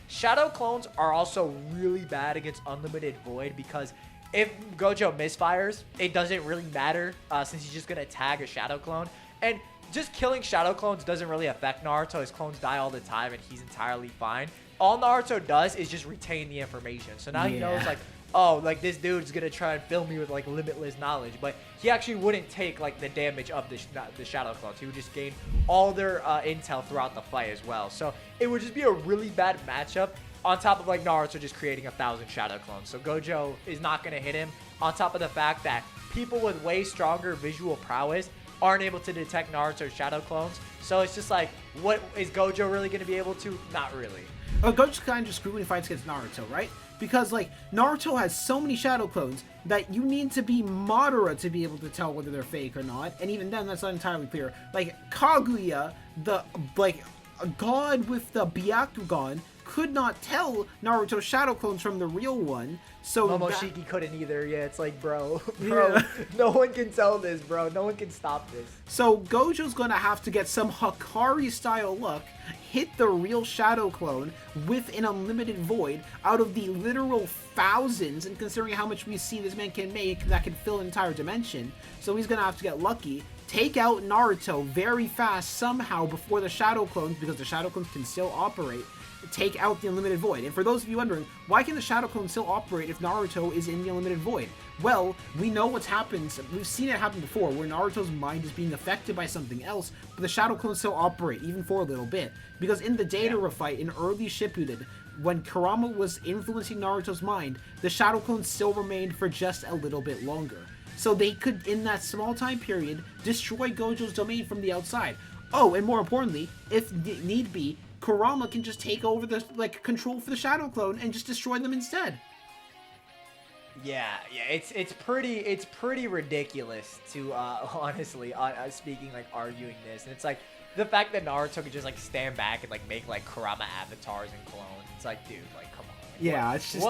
Shadow clones are also really bad against Unlimited Void, because if Gojo misfires, it doesn't really matter since he's just gonna tag a Shadow clone, and just killing Shadow clones doesn't really affect Naruto. His clones die all the time, and he's entirely fine. All Naruto does is just retain the information. So now he knows like, oh, like this dude's gonna try and fill me with like limitless knowledge, but he actually wouldn't take like the damage of the Shadow clones. He would just gain all their intel throughout the fight as well. So it would just be a really bad matchup, on top of like Naruto just creating 1,000 Shadow clones. So Gojo is not gonna hit him, on top of the fact that people with way stronger visual prowess aren't able to detect Naruto's Shadow clones. So it's just like, what is Gojo really gonna be able to? Not really. Gojo's kind of just screwed when he fights against Naruto, right? Because, like, Naruto has so many Shadow clones that you need to be Madara to be able to tell whether they're fake or not. And even then, that's not entirely clear. Like, Kaguya, the, like, god with the Byakugan, could not tell Naruto's Shadow clones from the real one. So Momoshiki couldn't either. Yeah, it's like, bro, no one can tell this, bro. No one can stop this. So Gojo's gonna have to get some Hikari-style luck, hit the real Shadow clone with an Unlimited Void out of the literal thousands, and considering how much we see this man can make, that can fill an entire dimension. So he's gonna have to get lucky, take out Naruto very fast somehow before the Shadow clones, because the Shadow clones can still operate, take out the Unlimited Void. And for those of you wondering, why can the Shadow clone still operate if Naruto is in the Unlimited Void? Well, we know what's happened. We've seen it happen before, where Naruto's mind is being affected by something else, but the Shadow clones still operate, even for a little bit. Because in the Deidara fight in early Shippuden, when Kurama was influencing Naruto's mind, the Shadow clones still remained for just a little bit longer. so they could, in that small time period, destroy Gojo's domain from the outside. Oh, and more importantly, if need be, Kurama can just take over the control for the Shadow Clone and just destroy them instead. Yeah, it's pretty ridiculous to honestly, speaking, like, arguing this, and it's like the fact that Naruto could just like stand back and like make like Kurama avatars and clones. It's like, dude, like, come on. Like, yeah, it's just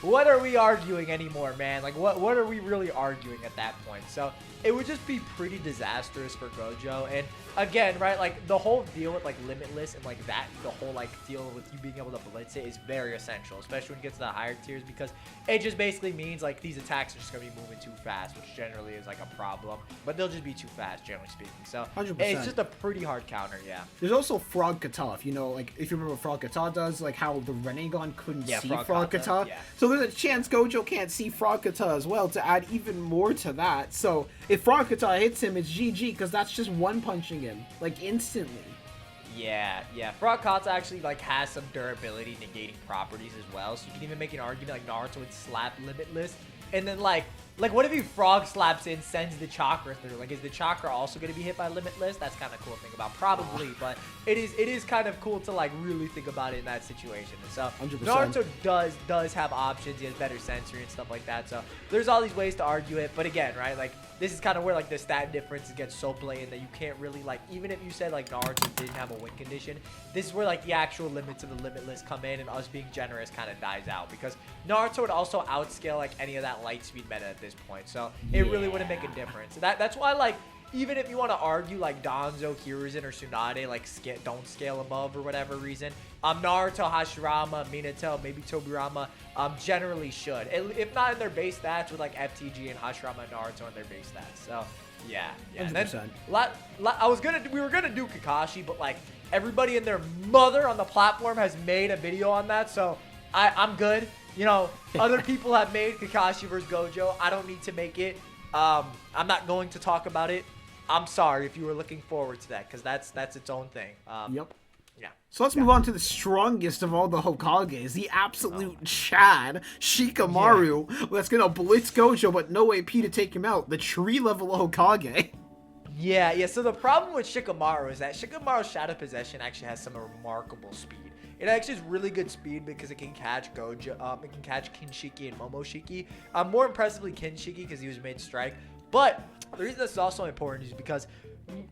what are we arguing anymore, man? Like, what are we really arguing at that point? So it would just be pretty disastrous for Gojo. And again, right, like the whole deal with like Limitless and like that, the whole like deal with you being able to blitz it is very essential, especially when you get to the higher tiers, because it just basically means like these attacks are just gonna be moving too fast, which generally is like a problem. But they'll just be too fast, generally speaking. So 100%. It's just a pretty hard counter, yeah. There's also Frog Kata. If you know, like, if you remember what Frog Kata does, like how the Rinnegan couldn't see Frog Kata. Yeah. So there's a chance Gojo can't see Frog Kata as well, to add even more to that. So if Frog Kata hits him, it's GG, because that's just one punching him, like, instantly. Yeah. Frog Kata actually like has some durability negating properties as well, so you can even make an argument like Naruto would slap Limitless, and then like what if he frog slaps in, sends the chakra through? Like, is the chakra also going to be hit by Limitless? That's kind of cool to think about, probably, but it is kind of cool to like really think about it in that situation. And so 100%. Naruto does have options. He has better sensory and stuff like that. So there's all these ways to argue it, but again, right, like this is kind of where like the stat difference gets so blatant that you can't really, like, even if you said like Naruto didn't have a win condition, this is where like the actual limits of the Limitless come in, and us being generous kind of dies out, because Naruto would also outscale like any of that light speed meta at this point, so it really wouldn't make a difference. That's why, like, even if you want to argue like Danzo, Hiruzen, or Tsunade like don't scale above for whatever reason, Naruto, Hashirama, Minato, maybe Tobirama generally should, if not in their base stats, with like FTG and Hashirama and Naruto in their base stats. So yeah. And then we were gonna do Kakashi, but like everybody and their mother on the platform has made a video on that, so I'm good. You know, other people have made Kakashi versus Gojo. I don't need to make it. I'm not going to talk about it. I'm sorry if you were looking forward to that, because that's its own thing. Yep. Yeah. So let's move on to the strongest of all the Hokages, the absolute Chad, Shikamaru. That's going to blitz Gojo, but no AP to take him out. The tree-level Hokage. Yeah. So the problem with Shikamaru is that Shikamaru's Shadow Possession actually has some remarkable speed. It actually has really good speed because it can catch Gojo, it can catch Kinshiki and Momoshiki. More impressively Kinshiki, because he was mid-strike. But the reason this is also important is because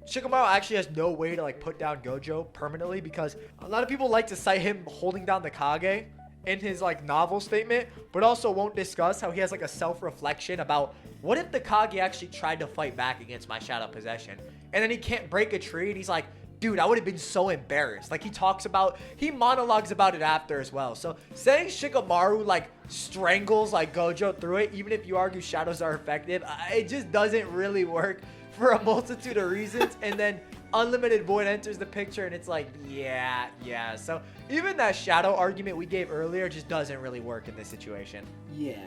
Shikamaru actually has no way to like put down Gojo permanently, because a lot of people like to cite him holding down the Kage in his like novel statement, but also won't discuss how he has like a self-reflection about what if the Kage actually tried to fight back against my Shadow Possession, and then he can't break a tree, and he's like, dude, I would have been so embarrassed. Like, he monologues about it after as well. So saying Shikamaru like strangles like Gojo through it, even if you argue shadows are effective, it just doesn't really work for a multitude of reasons. And then Unlimited Void enters the picture, and it's like, yeah. So even that shadow argument we gave earlier just doesn't really work in this situation. Yeah.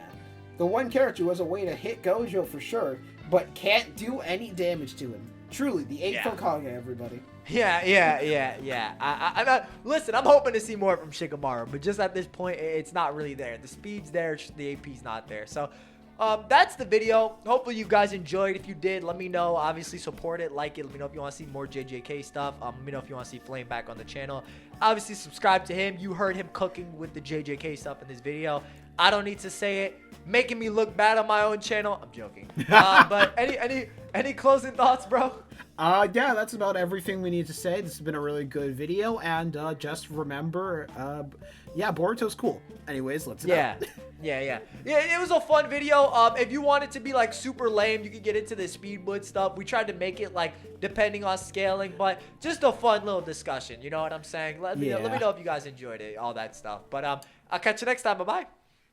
The one character who has a way to hit Gojo for sure, but can't do any damage to him. Truly, the 8th Hokage, everybody. Yeah. Listen, I'm hoping to see more from Shikamaru, but just at this point, it's not really there. The speed's there, the AP's not there. So that's the video. Hopefully you guys enjoyed. If you did, let me know. Obviously, support it, like it. Let me know if you want to see more JJK stuff. Let me know if you want to see Flame back on the channel. Obviously, subscribe to him. You heard him cooking with the JJK stuff in this video. I don't need to say it. Making me look bad on my own channel. I'm joking. But any closing thoughts, bro? Yeah, that's about everything we need to say. This has been a really good video, and just remember, Boruto's cool. Anyways, let's Yeah, it was a fun video. If you want it to be like super lame, you can get into the speedwood stuff. We tried to make it like depending on scaling, but just a fun little discussion. You know what I'm saying? Let me know if you guys enjoyed it, all that stuff. But I'll catch you next time. Bye bye.